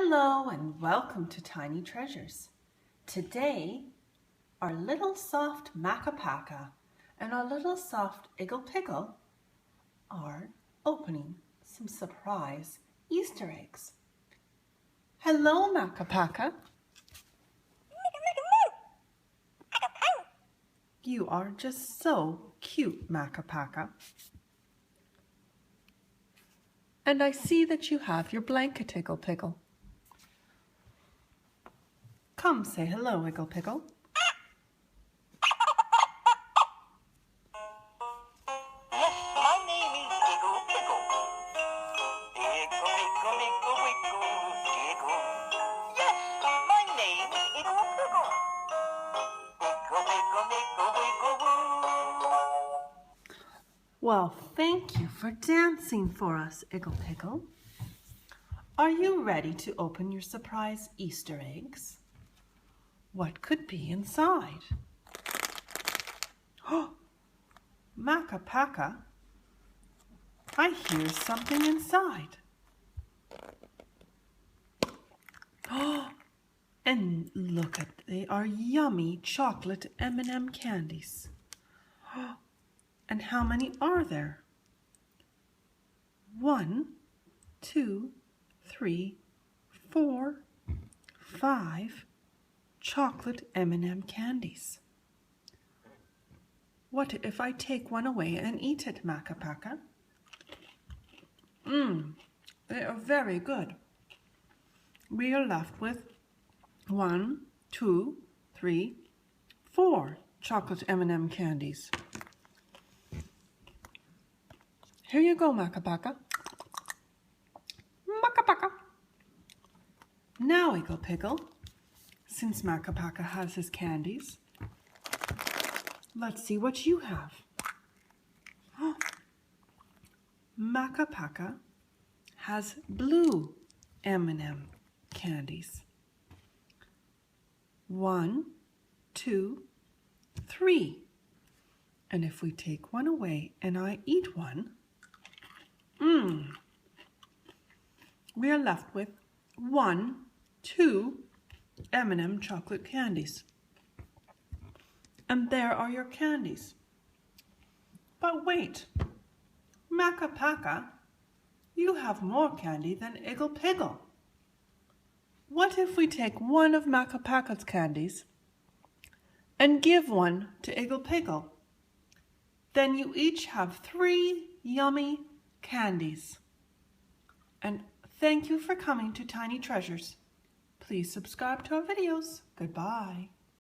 Hello and welcome to Tiny Treasures. Today, our little soft Makka Pakka and our little soft Iggle Piggle are opening some surprise Easter eggs. Hello, Makka Pakka. You are just so cute, Makka Pakka. And I see that you have your blanket, Iggle Piggle. Come say hello, Iggle Piggle. Yes, my name is Iggle Piggle. Iggle, Iggle, Iggle, Wiggle, Iggle. Yes, my name is Iggle Piggle. Iggle, Iggle, Iggle, Wiggle, woo. Well, thank you for dancing for us, Iggle Piggle. Are you ready to open your surprise Easter eggs? What could be inside? Oh, Makka Pakka, I hear something inside. Oh, and look at, they are yummy chocolate M&M candies. Oh, and how many are there? 1, 2, 3, 4, 5 chocolate M&M candies. What if I take one away and eat it, Makka Pakka? They are very good. We are left with 1, 2, 3, 4 chocolate M&M candies. Here you go, Makka Pakka. Makka Pakka. Now, Iggle Piggle, since Makka Pakka has his candies, let's see what you have. Oh, Makka Pakka has blue M&M candies. 1, 2, 3. And if we take one away and I eat one, we are left with 1, 2 M&M chocolate candies. And there are your candies. But wait, Makka Pakka, you have more candy than Iggle Piggle. What if we take one of Makka Pakka's candies and give one to Iggle Piggle? Then you each have 3 yummy candies. And thank you for coming to Tiny Treasures. Please subscribe to our videos. Goodbye.